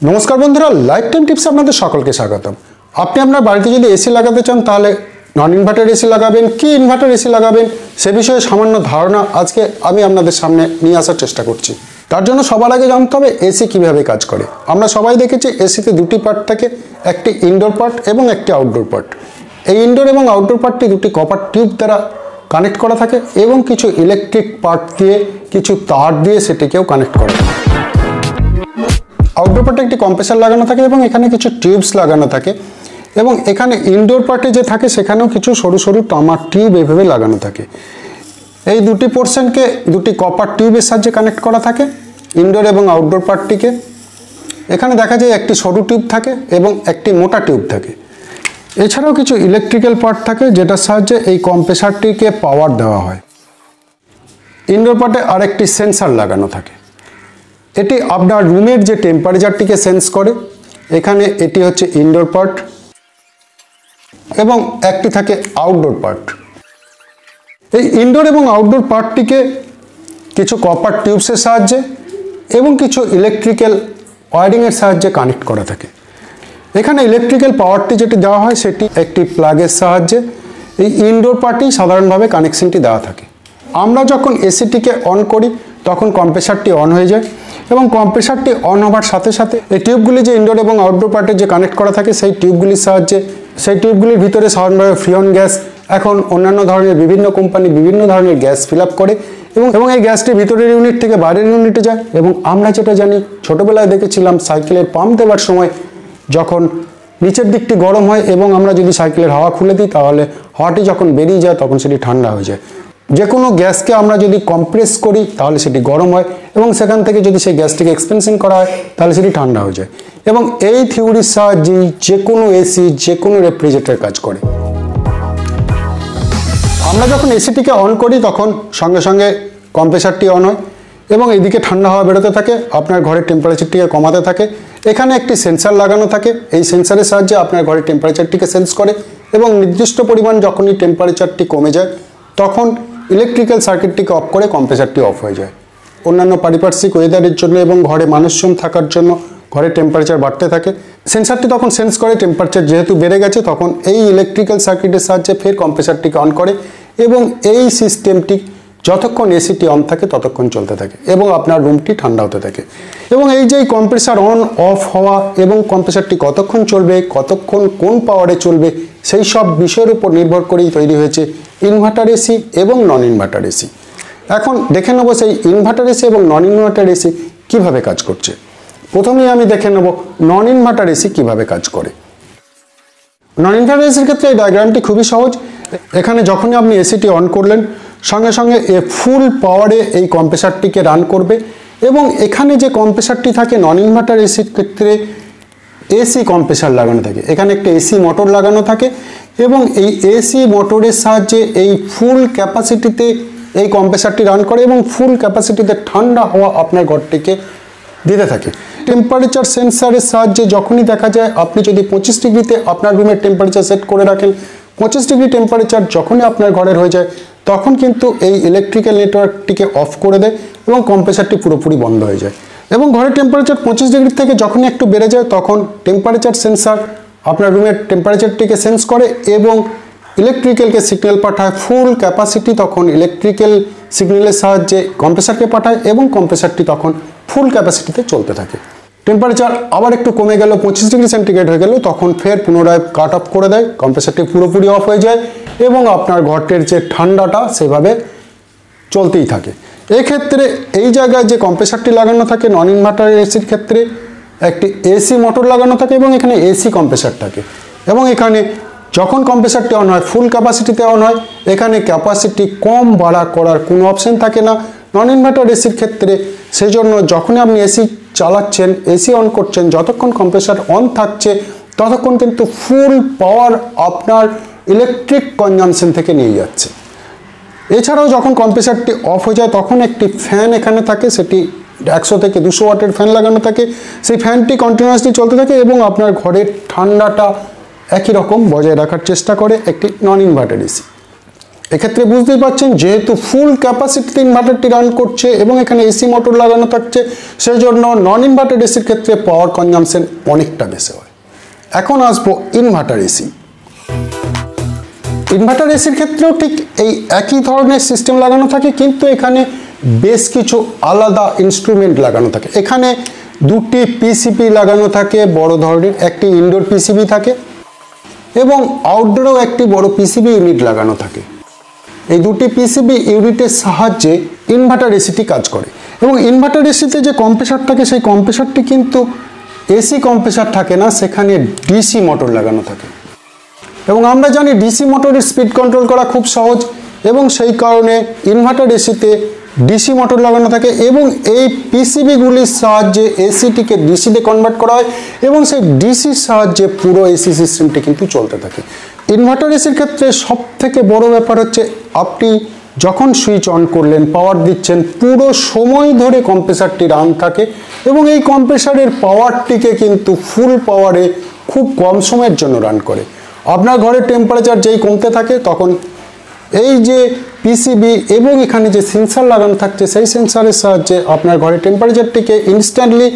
नमस्कार बंधुरा life time tips आपनादेर सकलके स्वागतम। आपनि आपनार बाड़ीते यदि एसि लागाते चान ताहले नन इनभार्टार एसि लागाबेन कि इनभार्टार एसि लागाबेन से विषये सामान्य धारणा आजके आमि आपनादेर सामने निये आसार चेष्टा करछि। तार जोन्नो सबार आगे जानते होबे एसि किभाबे काज करे। आमरा सबाई देखेछि एसिते दुटी पार्ट थाके, एकटी इनडोर पार्ट एबं एकटी आउटडोर पार्ट। एई इनडोर एबं आउटडोर पार्टटी दुटी कपार टिউব द्वारा कानेक्ट करा थाके एबं किछु इलेक्ट्रिक पार्ट दिये किछु तार दिये सेटिकेও कानेक्ट करा। आउटडोर पार्टे एक कम्प्रेसर लागानो थाके एबं एखाने किछु टिউবস लागानो थाके एबं एखाने इनडोर पार्टे जे थाके सेखानेও किछु सरू सरू तामार टिউব एभाবে लागानो थाके। এই দুটি পোরশনকে দুটি কপার টিউবের সাহায্যে কানেক্ট করা থাকে ইনডোর এবং আউটডোর পার্টটিকে। এখানে দেখা যায় একটি সরু টিউব থাকে এবং একটি মোটা টিউব থাকে। এছাড়াও কিছু ইলেকট্রিক্যাল পার্ট থাকে যেটার সাহায্যে এই কম্প্রেসারটিকে পাওয়ার দেওয়া হয়। ইনডোর পার্টে আরেকটি সেন্সর লাগানো থাকে। এটি আপনার রুমের যে টেম্পারেচারটিকে সেন্স করে। এখানে এটি হচ্ছে ইনডোর পার্ট এবং একটি থাকে আউটডোর পার্ট। এই ইনডোর এবং আউটডোর পার্টটিকে কিছু কপার টিউবসের সাহায্যে এবং কিছু ইলেকট্রিক্যাল ওয়্যারিংয়ের সাহায্যে কানেক্ট করা থাকে। এখানে ইলেকট্রিক্যাল পাওয়ারটি যেটি দেওয়া হয় সেটি একটি প্লাগের সাহায্যে এই ইনডোর পার্টেই সাধারণভাবে কানেকশনটি দেওয়া থাকে। আমরা যখন এসিটিকে অন করি তখন কম্প্রেসারটি অন হয়ে যায় এবং কম্প্রেসারটি অন হওয়ার সাথে সাথে এই টিউবগুলি যে ইনডোর এবং আউটডোর পার্টে যে কানেক্ট করা থাকে সেই টিউবগুলির সাহায্যে সেই টিউবগুলির ভিতরে সাধারণভাবে ফ্রিয়ন গ্যাস এখন অন্যান্য ধরনের বিভিন্ন কোম্পানি বিভিন্ন ধরনের গ্যাস ফিল আপ করে এবং এই গ্যাসটি ভিতরের ইউনিট থেকে বাইরের ইউনিটে যায়। এবং আমরা যেটা জানি ছোটবেলায় দেখেছিলাম সাইকেলের পাম্প দেওয়ার সময় যখন নিচের দিকটি গরম হয় এবং আমরা যদি সাইকেলের হাওয়া খুলে দিই তাহলে হাওয়াটি যখন বেরিয়ে যায় তখন সেটি ঠান্ডা হয়ে যায়। যে কোনো গ্যাসকে আমরা যদি কম্প্রেস করি তাহলে সেটি গরম হয় এবং সেখান থেকে যদি সেই গ্যাসটিকে এক্সপেনশন করা হয় তাহলে সেটি ঠান্ডা হয়ে যায়। এবং এই থিওরির সাহায্যেই যে কোনো এসি যে কোনো রেফ্রিজারেটর কাজ করে। আমরা যখন এসিটিকে অন করি তখন সঙ্গে সঙ্গে কম্প্রেসারটি অন হয় এবং এইদিকে ঠান্ডা হাওয়া বেরোতে থাকে, আপনার ঘরের টেম্পারেচারটিকে কমাতে থাকে। এখানে একটি সেন্সার লাগানো থাকে, এই সেন্সারের সাহায্যে আপনার ঘরের টেম্পারেচারটিকে সেন্স করে এবং নির্দিষ্ট পরিমাণ যখনই টেম্পারেচারটি কমে যায় তখন ইলেকট্রিক্যাল সার্কিটটিকে অফ করে কম্প্রেসারটি অফ হয়ে যায়। অন্যান্য পারিপার্শ্বিক ওয়েদারের জন্য এবং ঘরে মানুষজন থাকার জন্য ঘরের টেম্পারেচার বাড়তে থাকে। সেন্সারটি তখন সেন্স করে টেম্পারেচার যেহেতু বেড়ে গেছে তখন এই ইলেকট্রিক্যাল সার্কিটের সাহায্যে ফের কম্প্রেসারটিকে অন করে এবং এই সিস্টেমটি যতক্ষণ এসিটি অন থাকে ততক্ষণ চলতে থাকে এবং আপনার রুমটি ঠান্ডা হতে থাকে। এবং এই যে কম্প্রেসার অন অফ হওয়া এবং কম্প্রেসারটি কতক্ষণ চলবে কতক্ষণ কোন পাওয়ারে চলবে সেই সব বিষয়ের উপর নির্ভর করেই তৈরি হয়েছে ইনভার্টার এসি এবং নন ইনভার্টার এসি। এখন দেখে নেব সেই ইনভার্টার এসি এবং নন ইনভার্টার এসি কীভাবে কাজ করছে। প্রথমেই আমি দেখে নেব নন ইনভার্টার এসি কীভাবে কাজ করে। নন ইনভার্টার এসির ক্ষেত্রে এই ডায়াগ্রামটি খুবই সহজ। এখানে যখনই আপনি এসিটি অন করলেন সঙ্গে সঙ্গে ফুল পাওয়ারে এই কম্প্রেসারটিকে রান করবে এবং এখানে যে কম্প্রেসারটি থাকে নন ইনভার্টার এসির ক্ষেত্রে এসি কম্প্রেসার লাগানো থাকে। এখানে একটা এসি মোটর লাগানো থাকে এবং এই এসি মোটরের সাহায্যে এই ফুল ক্যাপাসিটিতে এই কম্প্রেসারটি রান করে এবং ফুল ক্যাপাসিটিতে ঠান্ডা হাওয়া আপনার ঘরটিকে দিতে থাকে। টেম্পারেচার সেন্সারের সাহায্যে যখনই দেখা যায় আপনি যদি 25 ডিগ্রিতে আপনার রুমের টেম্পারেচার সেট করে রাখেন 25 ডিগ্রি টেম্পারেচার যখনই আপনার ঘরের হয়ে যায় তখন কিন্তু এই ইলেকট্রিক্যাল নেটওয়ার্কটিকে অফ করে দেয় এবং কম্প্রেসারটি পুরোপুরি বন্ধ হয়ে যায়। এবং ঘরের টেম্পারেচার 25 ডিগ্রি থেকে যখনই একটু বেড়ে যায় তখন টেম্পারেচার সেন্সার আপনার রুমের টেম্পারেচারটিকে সেন্স করে এবং ইলেকট্রিক্যালকে সিগন্যাল পাঠায় ফুল ক্যাপাসিটি তখন ইলেকট্রিক্যাল সিগন্যালের সাহায্যে কম্প্রেসারকে পাঠায় এবং কম্প্রেসারটি তখন ফুল ক্যাপাসিটিতে চলতে থাকে। টেম্পারেচার আবার একটু কমে গেল 25 ডিগ্রি সেন্টিগ্রেড হয়ে গেল তখন ফের পুনরায় কাট অফ করে দেয়, কম্প্রেসারটি পুরোপুরি অফ হয়ে যায় এবং আপনার ঘরটির যে ঠান্ডাটা সেভাবে চলতেই থাকে। এক্ষেত্রে এই জায়গায় যে কম্প্রেসারটি লাগানো থাকে নন ইনভার্টার এসির ক্ষেত্রে একটি এসি মোটর লাগানো থাকে এবং এখানে এসি কম্প্রেসার থাকে এবং এখানে যখন কম্প্রেসারটি অন হয় ফুল ক্যাপাসিটিতে অন হয়। এখানে ক্যাপাসিটি কম বাড়া করার কোনো অপশন থাকে না নন ইনভার্টার এসির ক্ষেত্রে। সেজন্য যখনই আপনি এসি চালাচ্ছেন এসি অন করছেন যতক্ষণ কম্প্রেসার অন থাকছে ততক্ষণ কিন্তু ফুল পাওয়ার আপনার ইলেকট্রিক কনজামশন থেকে নিয়ে যাচ্ছে। এছাড়াও যখন কম্প্রেসারটি অফ হয়ে যায় তখন একটি ফ্যান এখানে থাকে, সেটি 100 থেকে 200 ওয়াটের ফ্যান লাগানো থাকে। সেই ফ্যানটি কন্টিনিউয়াসলি চলতে থাকে এবং আপনার ঘরের ঠান্ডাটা একই রকম বজায় রাখার চেষ্টা করে একটি নন ইনভার্টার এসি। এক্ষেত্রে বুঝতেই পারছেন যেহেতু ফুল ক্যাপাসিটিতে ইনভার্টারটি রান করছে এবং এখানে এসি মোটর লাগানো থাকছে, সেই জন্য নন ইনভার্টার এসির ক্ষেত্রে পাওয়ার কনজাম্পশন অনেকটা বেশি হয়। এখন আসবো ইনভার্টার এসি। ইনভার্টার এসির ক্ষেত্রেও ঠিক এই একই ধরনের সিস্টেম লাগানো থাকে, কিন্তু এখানে বেশ কিছু আলাদা ইনস্ট্রুমেন্ট লাগানো থাকে। এখানে দুটি পিসিবি লাগানো থাকে বড় ধরনের, একটি ইনডোর পিসিবি থাকে এবং আউটডোরেও একটি বড় পিসিবি ইউনিট লাগানো থাকে। এই দুটি পিসিবি ইউনিটের সাহায্যে ইনভার্টার এসিটি কাজ করে এবং ইনভার্টার এসিতে যে কম্প্রেসার থাকে সেই কম্প্রেসারটি কিন্তু এসি কম্প্রেসার থাকে না, সেখানে ডিসি মোটর লাগানো থাকে এবং আমরা জানি ডিসি মোটরের স্পিড কন্ট্রোল করা খুব সহজ এবং সেই কারণে ইনভার্টার এসিতে ডিসি মোটর লাগানো থাকে এবং এই পিসিবিগুলির সাহায্যে এসিটিকে ডিসিতে কনভার্ট করা হয় এবং সেই ডিসির সাহায্যে পুরো এসি সিস্টেমটি কিন্তু চলতে থাকে। ইনভার্টার এসির ক্ষেত্রে সব থেকে বড় ব্যাপার হচ্ছে আপনি যখন সুইচ অন করলেন, পাওয়ার দিচ্ছেন, পুরো সময় ধরে কম্প্রেসারটি রান থাকে এবং এই কম্প্রেসারের পাওয়ারটিকে কিন্তু ফুল পাওয়ারে খুব কম সময়ের জন্য রান করে। আপনার ঘরের টেম্পারেচার যেই কমতে থাকে তখন এই যে পিসিবি এবং এখানে যে সেন্সার লাগানো থাকছে সেই সেন্সারের সাহায্যে আপনার ঘরের টেম্পারেচারটিকে ইনস্ট্যান্টলি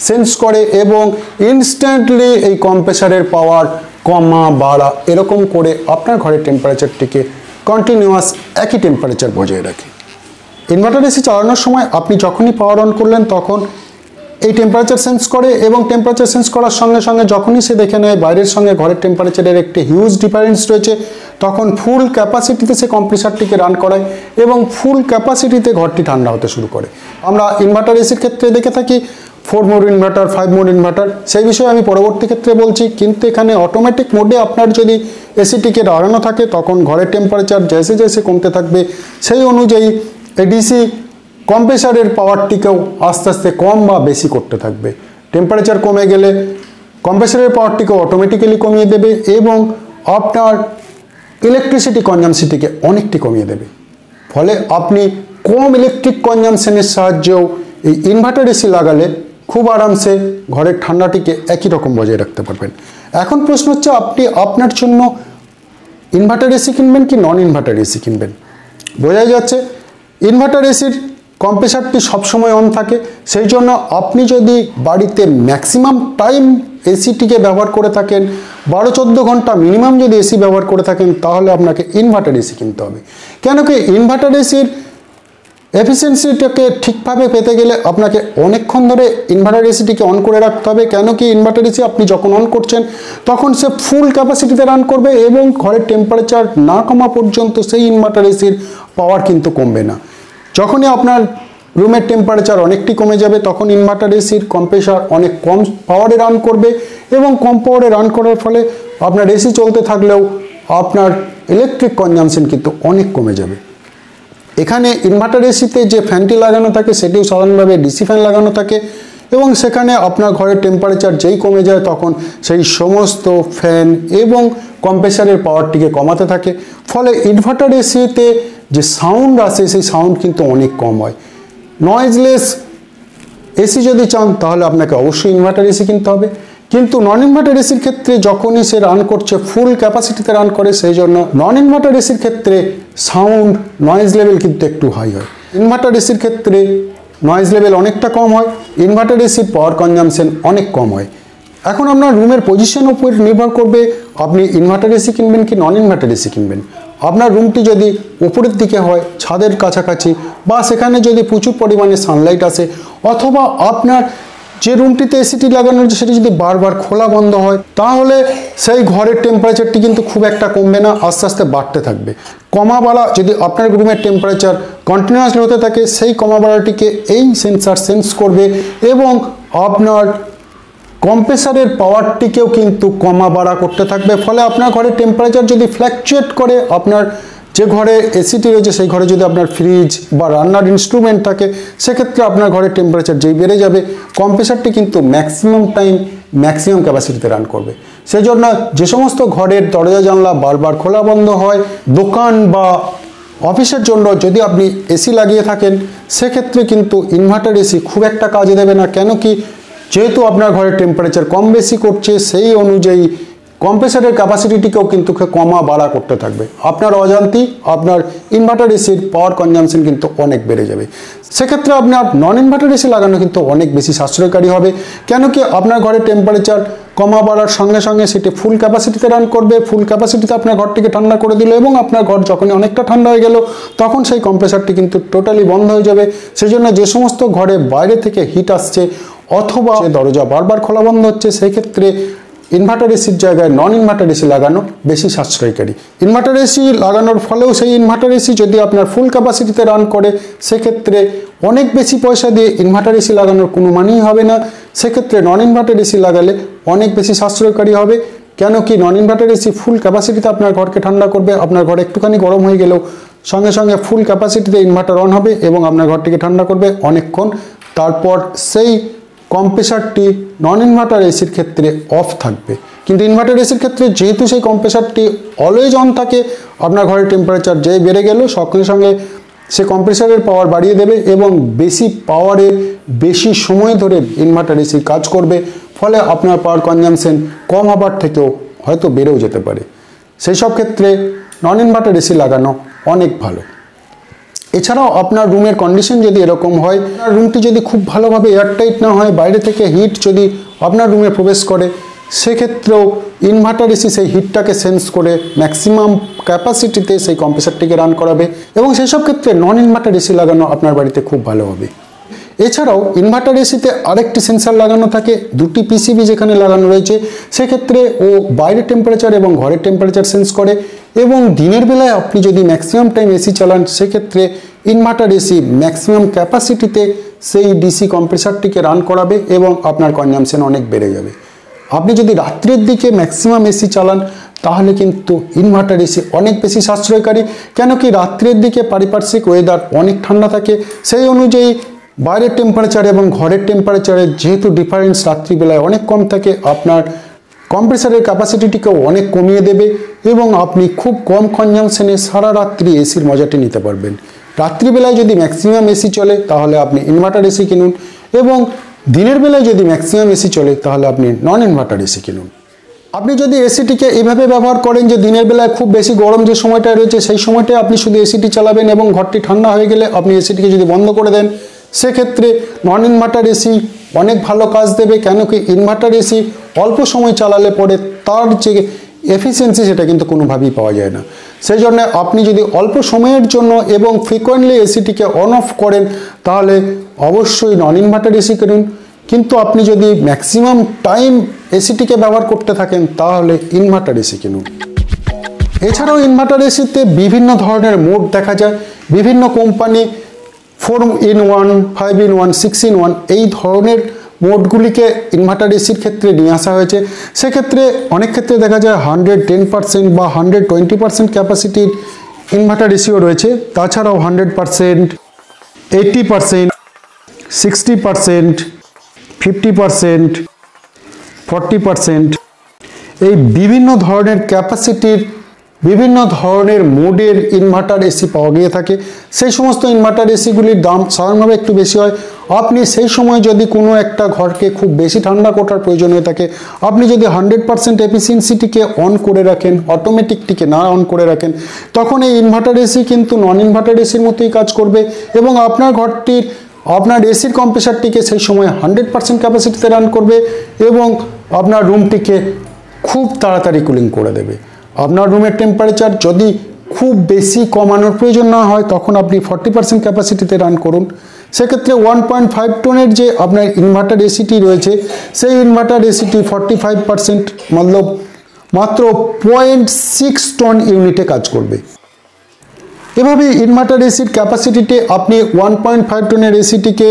সেন্স করে এবং ইনস্ট্যান্টলি এই কম্প্রেসারের পাওয়ার কমা বাড়া এরকম করে আপনার ঘরের টেম্পারেচারটিকে কন্টিনিউয়াস একই টেম্পারেচার বজায় রাখে। ইনভার্টার এসি চালানোর সময় আপনি যখনই পাওয়ার অন করলেন তখন এই টেম্পারেচার সেন্স করে এবং টেম্পারেচার সেন্স করার সঙ্গে সঙ্গে যখনই সে দেখে নেয় বাইরের সঙ্গে ঘরের টেম্পারেচারের একটি হিউজ ডিফারেন্স রয়েছে, তখন ফুল ক্যাপাসিটিতে সে কম্প্রেসারটিকে রান করায় এবং ফুল ক্যাপাসিটিতে ঘরটি ঠান্ডা হতে শুরু করে। আমরা ইনভার্টার এসির ক্ষেত্রে দেখে থাকি 4 মোড ইনভার্টার, 5 মোড ইনভার্টার, সেই বিষয়ে আমি পরবর্তী ক্ষেত্রে বলছি। কিন্তু এখানে অটোমেটিক মোডে আপনার যদি এসিটিকে লাগানো থাকে তখন ঘরের টেম্পারেচার জেসে জেসে কমতে থাকবে, সেই অনুযায়ী এডিসি কম্প্রেসারের পাওয়ারটিকেও আস্তে আস্তে কম বা বেশি করতে থাকবে। টেম্পারেচার কমে গেলে কম্প্রেসারের পাওয়ারটিকে অটোমেটিক্যালি কমিয়ে দেবে এবং আপনার ইলেকট্রিসিটি কনজাম্পশনটিকে অনেকটি কমিয়ে দেবে। ফলে আপনি কম ইলেকট্রিক কনজাম্পশনের সাহায্যেও এই ইনভার্টার এসি লাগালে খুব আরামসে ঘরের ঠান্ডাটিকে একই রকম বজায় রাখতে পারবেন। এখন প্রশ্ন হচ্ছে আপনি আপনার জন্য ইনভার্টার এসি কিনবেন কি নন ইনভার্টার এসি কিনবেন। বোঝাই যাচ্ছে ইনভার্টার এসির কম্প্রেসারটি সবসময় অন থাকে, সেই জন্য আপনি যদি বাড়িতে ম্যাক্সিমাম টাইম এসিটিকে ব্যবহার করে থাকেন, 12-14 ঘন্টা মিনিমাম যদি এসি ব্যবহার করে থাকেন, তাহলে আপনাকে ইনভার্টার এসি কিনতে হবে। কেন কি ইনভার্টার এসির এফিসিয়েন্সিটাকে ঠিকভাবে পেতে গেলে আপনাকে অনেকক্ষণ ধরে ইনভার্টার এসিটিকে অন করে রাখতে হবে। কেন কি ইনভার্টার এসি আপনি যখন অন করছেন তখন সে ফুল ক্যাপাসিটিতে রান করবে এবং ঘরের টেম্পারেচার না কমা পর্যন্ত সেই ইনভার্টার এসির পাওয়ার কিন্তু কমবে না। যখনই আপনার রুমের টেম্পারেচার অনেকটি কমে যাবে তখন ইনভার্টার এসির কম্প্রেসার অনেক কম পাওয়ারে রান করবে এবং কম পাওয়ারে রান করার ফলে আপনার এসি চলতে থাকলেও আপনার ইলেকট্রিক কনজাম্পশন কিন্তু অনেক কমে যাবে। এখানে ইনভার্টার এসিতে যে ফ্যানটি লাগানো থাকে সেটিও সাধারণভাবে ডিসি ফ্যান লাগানো থাকে এবং সেখানে আপনার ঘরের টেম্পারেচার যেই কমে যায় তখন সেই সমস্ত ফ্যান এবং কম্প্রেসারের পাওয়ারটিকে কমাতে থাকে। ফলে ইনভার্টার এসিতে যে সাউন্ড আসে সেই সাউন্ড কিন্তু অনেক কম হয়। নয়েজলেস এসি যদি চান তাহলে আপনাকে অবশ্যই ইনভার্টার এসি কিনতে হবে, কিন্তু নন ইনভার্টার এসির ক্ষেত্রে যখনই সে রান করছে ফুল ক্যাপাসিটিতে রান করে, সেই জন্য নন ইনভার্টার এসির ক্ষেত্রে সাউন্ড নয়েজ লেভেল কিন্তু একটু হাই হয়। ইনভার্টার এসির ক্ষেত্রে নয়েজ লেভেল অনেকটা কম হয়, ইনভার্টার এসির পাওয়ার কনজাম্পশন অনেক কম হয়। এখন আপনার রুমের পজিশন উপর নির্ভর করবে আপনি ইনভার্টার এসি কিনবেন কি নন ইনভার্টার এসি কিনবেন। আপনার রুমটি যদি উপরের দিকে হয়, ছাদের কাছাকাছি, বা সেখানে যদি প্রচুর পরিমাণে সানলাইট আসে, অথবা আপনার যে রুমটিতে এসিটি লাগানো হচ্ছে সেটি যদি বারবার খোলা বন্ধ হয়, তাহলে সেই ঘরের টেম্পারেচারটি কিন্তু খুব একটা কমবে না, আস্তে আস্তে বাড়তে থাকবে। কমা বাড়া যদি আপনার রুমের টেম্পারেচার কন্টিনিউয়াসলি হতে থাকে, সেই কমা বাড়াটিকে এই সেন্সার সেন্স করবে এবং আপনার কম্প্রেসারের পাওয়ারটিকেও কিন্তু কমা বাড়া করতে থাকবে। ফলে আপনার ঘরের টেম্পারেচার যদি ফ্ল্যাকচুয়েট করে, আপনার যে ঘরে এসিটি রয়েছে সেই ঘরে যদি আপনার ফ্রিজ বা রান্নার ইনস্ট্রুমেন্ট থাকে, সেক্ষেত্রে আপনার ঘরের টেম্পারেচার যেই বেড়ে যাবে কম্প্রেসারটি কিন্তু ম্যাক্সিমাম টাইম ম্যাক্সিমাম ক্যাপাসিটিতে রান করবে। সেই জন্য যে সমস্ত ঘরের দরজা জানলা বারবার খোলা বন্ধ হয়, দোকান বা অফিসের জন্য যদি আপনি এসি লাগিয়ে থাকেন, সেক্ষেত্রে কিন্তু ইনভার্টার এসি খুব একটা কাজে দেবে না। কেন কি যেহেতু আপনার ঘরের টেম্পারেচার কম বেশি করছে, সেই অনুযায়ী কম্প্রেসারের ক্যাপাসিটিটিকেও কিন্তু কমা বাড়া করতে থাকবে। আপনার অজান্তেই আপনার ইনভার্টার এসির পাওয়ার কনজামশন কিন্তু অনেক বেড়ে যাবে। সেক্ষেত্রে আপনার নন ইনভার্টার এসি লাগানো কিন্তু অনেক বেশি সাশ্রয়কারী হবে। কেন কি আপনার ঘরে টেম্পারেচার কমা বাড়ার সঙ্গে সঙ্গে সেটি ফুল ক্যাপাসিটিতে রান করবে, ফুল ক্যাপাসিটিতে আপনার ঘরটিকে ঠান্ডা করে দিল এবং আপনার ঘর যখনই অনেকটা ঠান্ডা হয়ে গেল তখন সেই কম্প্রেসারটি কিন্তু টোটালি বন্ধ হয়ে যাবে। সেই জন্য যে সমস্ত ঘরে বাইরে থেকে হিট আসছে অথবা দরজা বারবার খোলা বন্ধ হচ্ছে, সেই ক্ষেত্রে ইনভার্টার এসির জায়গায় নন ইনভার্টার এসি লাগানো বেশি সাশ্রয়কারী। ইনভার্টার এসি লাগানোর ফলেও সেই ইনভার্টার এসি যদি আপনার ফুল ক্যাপাসিটিতে রান করে সেক্ষেত্রে অনেক বেশি পয়সা দিয়ে ইনভার্টার এসি লাগানোর কোনো মানেই হবে না। সেক্ষেত্রে নন ইনভার্টার এসি লাগালে অনেক বেশি সাশ্রয়কারী হবে। কেন কি নন ইনভার্টার এসি ফুল ক্যাপাসিটিতে আপনার ঘরকে ঠান্ডা করবে, আপনার ঘর একটুখানি গরম হয়ে গেলেও সঙ্গে সঙ্গে ফুল ক্যাপাসিটিতে ইনভার্টার অন হবে এবং আপনার ঘরটিকে ঠান্ডা করবে অনেকক্ষণ। তারপর সেই কম্প্রেসারটি নন ইনভার্টার এসির ক্ষেত্রে অফ থাকবে। কিন্তু ইনভার্টার এসির ক্ষেত্রে যেহেতু সেই কম্প্রেসারটি অলওয়েজ অন থাকে, আপনার ঘরের টেম্পারেচার যে বেড়ে গেল সঙ্গে সঙ্গে সে কম্প্রেসারের পাওয়ার বাড়িয়ে দেবে এবং বেশি পাওয়ারে বেশি সময় ধরে ইনভার্টার এসি কাজ করবে। ফলে আপনার পাওয়ার কনজামশন কম হবার থেকেও হয়তো বেড়েও যেতে পারে। সেই সব ক্ষেত্রে নন ইনভার্টার এসি লাগানো অনেক ভালো। এছাড়াও আপনার রুমের কন্ডিশন যদি এরকম হয়, রুমটি যদি খুব ভালোভাবে এয়ারটাইট না হয়, বাইরে থেকে হিট যদি আপনার রুমে প্রবেশ করে, সেক্ষেত্রেও ইনভার্টার এসি সেই হিটটাকে সেন্স করে ম্যাক্সিমাম ক্যাপাসিটিতে সেই কম্প্রেসারটিকে রান করাবে এবং সেই সব ক্ষেত্রে নন ইনভার্টার এসি লাগানো আপনার বাড়িতে খুব ভালো হবে। এছাড়াও ইনভার্টার এসিতে আরেকটি সেন্সার লাগানো থাকে, দুটি পিসিবি যেখানে লাগানো রয়েছে, সেক্ষেত্রে ও বাইরের টেম্পারেচার এবং ঘরের টেম্পারেচার সেন্স করে এবং দিনের বেলায় আপনি যদি ম্যাক্সিমাম টাইম এসি চালান সেক্ষেত্রে ইনভার্টার এসি ম্যাক্সিমাম ক্যাপাসিটিতে সেই ডিসি কম্প্রেসারটিকে রান করাবে এবং আপনার কনজামশন অনেক বেড়ে যাবে। আপনি যদি রাত্রের দিকে ম্যাক্সিমাম এসি চালান তাহলে কিন্তু ইনভার্টার এসি অনেক বেশি সাশ্রয়কারী। কেন কি রাত্রের দিকে পারিপার্শ্বিক ওয়েদার অনেক ঠান্ডা থাকে, সেই অনুযায়ী বাইরের টেম্পারেচার এবং ঘরের টেম্পারেচারের যেহেতু ডিফারেন্স রাত্রিবেলায় অনেক কম থাকে, আপনার কম্প্রেসারের ক্যাপাসিটিটিকেও অনেক কমিয়ে দেবে এবং আপনি খুব কম কনজামশনে সারা রাত্রি এসির মজাটি নিতে পারবেন। রাত্রিবেলায় যদি ম্যাক্সিমাম এসি চলে তাহলে আপনি ইনভার্টার এসি কিনুন এবং দিনের বেলায় যদি ম্যাক্সিমাম এসি চলে তাহলে আপনি নন ইনভার্টার এসি কিনুন। আপনি যদি এসিটিকে এভাবে ব্যবহার করেন যে দিনের বেলায় খুব বেশি গরম যে সময়টা রয়েছে সেই সময়টায় আপনি শুধু এসিটি চালাবেন এবং ঘরটি ঠান্ডা হয়ে গেলে আপনি এসিটিকে যদি বন্ধ করে দেন, সেক্ষেত্রে নন ইনভার্টার এসি অনেক ভালো কাজ দেবে। কেন কি ইনভার্টার এসি অল্প সময় চালালে পরে তার যে এফিসিয়েন্সি সেটা কিন্তু কোনোভাবেই পাওয়া যায় না। সেই জন্য আপনি যদি অল্প সময়ের জন্য এবং ফ্রিকোয়েন্টলি এসিটিকে অন অফ করেন তাহলে অবশ্যই নন ইনভার্টার এসি কিনুন। কিন্তু আপনি যদি ম্যাক্সিমাম টাইম এসিটিকে ব্যবহার করতে থাকেন তাহলে ইনভার্টার এসি কিনুন। এছাড়াও ইনভার্টার এসিতে বিভিন্ন ধরনের মোড দেখা যায়। বিভিন্ন কোম্পানি 4-in-1, 5-in-1, 6-in-1 এই ধরনের মোডগুলিকে ইনভার্টার এসির ক্ষেত্রে নিয়ে আসা হয়েছে। সেক্ষেত্রে অনেক ক্ষেত্রে দেখা যায় 110% বা 120% ক্যাপাসিটির ইনভার্টার এসিও রয়েছে। তাছাড়াও 100%, 80%, 60%, 50%, 40% এই বিভিন্ন ধরনের ক্যাপাসিটির বিভিন্ন ধরনের মোডের ইনভার্টার এসি পাওয়া গিয়ে থাকে। সেই সমস্ত ইনভার্টার এসিগুলির দাম সাধারণভাবে একটু বেশি হয়। আপনি সেই সময় যদি কোনো একটা ঘরকে খুব বেশি ঠান্ডা করার প্রয়োজন হয়ে থাকে, আপনি যদি 100% এফিসিয়েন্সিটিকে অন করে রাখেন, অটোমেটিকটিকে না অন করে রাখেন, তখন এই ইনভার্টার এসি কিন্তু নন ইনভার্টার এসির মতোই কাজ করবে এবং আপনার ঘরটির আপনার এসির কম্প্রেসারটিকে সেই সময় 100% ক্যাপাসিটিতে রান করবে এবং আপনার রুমটিকে খুব তাড়াতাড়ি কুলিং করে দেবে। আপনার রুমের টেম্পারেচার যদি খুব বেশি কমানোর প্রয়োজন না হয় তখন আপনি 40% ক্যাপাসিটিতে রান করুন। সেক্ষেত্রে 1.5 টনের যে আপনার ইনভার্টার এসিটি রয়েছে সেই ইনভার্টার এসিটি 45% মতলব মাত্র 0.6 টন ইউনিটে কাজ করবে। এভাবে ইনভার্টার এসির ক্যাপাসিটিতে আপনি 1.5 টনের এসিটিকে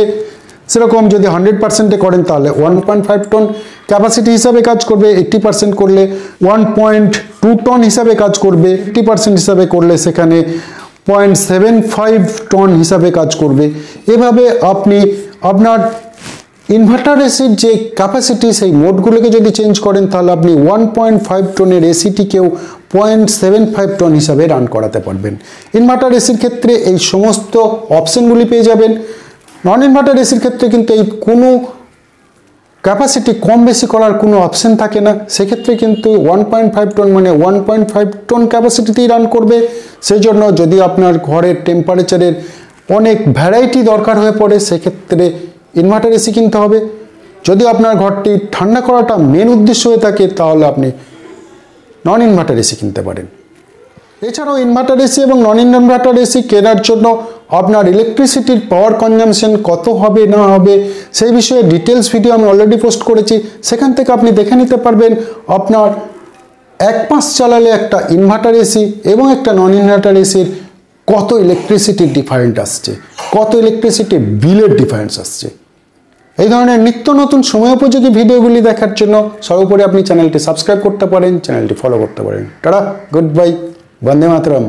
সেরকম যদি 100%-এ করেন তাহলে 1.5 টন ক্যাপাসিটি হিসাবে কাজ করবে। 80% করলে 1.2 টন হিসাবে কাজ করবে। 80% হিসাবে করলে সেখানে 0.75 টন হিসাবে কাজ করবে। এভাবে আপনি আপনার ইনভার্টার এসির যে ক্যাপাসিটি সেই মোডগুলোকে যদি চেঞ্জ করেন তাহলে আপনি 1.5 টনের এসিটিকেও 0.75 টন হিসাবে রান করাতে পারবেন। ইনভার্টার এসির ক্ষেত্রে এই সমস্ত অপশনগুলি পেয়ে যাবেন। নন ইনভার্টার এসির ক্ষেত্রে কিন্তু এই কোনো ক্যাপাসিটি কম বেশি করার কোনো অপশন থাকে না, সেক্ষেত্রে কিন্তু 1.5 টন মানে 1.5 টন ক্যাপাসিটিতেই রান করবে। সেই জন্য যদি আপনার ঘরের টেম্পারেচারের অনেক ভ্যারাইটি দরকার হয়ে পড়ে, সেক্ষেত্রে ইনভার্টার এসি কিনতে হবে। যদি আপনার ঘরটি ঠান্ডা করাটা মেন উদ্দেশ্য হয়ে থাকে, তাহলে আপনি নন ইনভার্টার এসি কিনতে পারেন। এছাড়াও ইনভার্টার এসি এবং নন ইনভার্টার এসি কেনার জন্য আপনার ইলেকট্রিসিটির পাওয়ার কনজামশন কত হবে না হবে সেই বিষয়ে ডিটেলস ভিডিও আমি অলরেডি পোস্ট করেছি, সেখান থেকে আপনি দেখে নিতে পারবেন আপনার 1 মাস চালালে একটা ইনভার্টার এসি এবং একটা নন ইনভার্টার এসির কত ইলেকট্রিসিটির ডিফারেন্স আসছে, কত ইলেকট্রিসিটি বিলের ডিফারেন্স আসছে। এই ধরনের নিত্য নতুন সময়োপযোগী ভিডিওগুলি দেখার জন্য সর্বোপরি আপনি চ্যানেলটি সাবস্ক্রাইব করতে পারেন, চ্যানেলটি ফলো করতে পারেন। টাটা, গুড বাই, বন্দে মাতরম।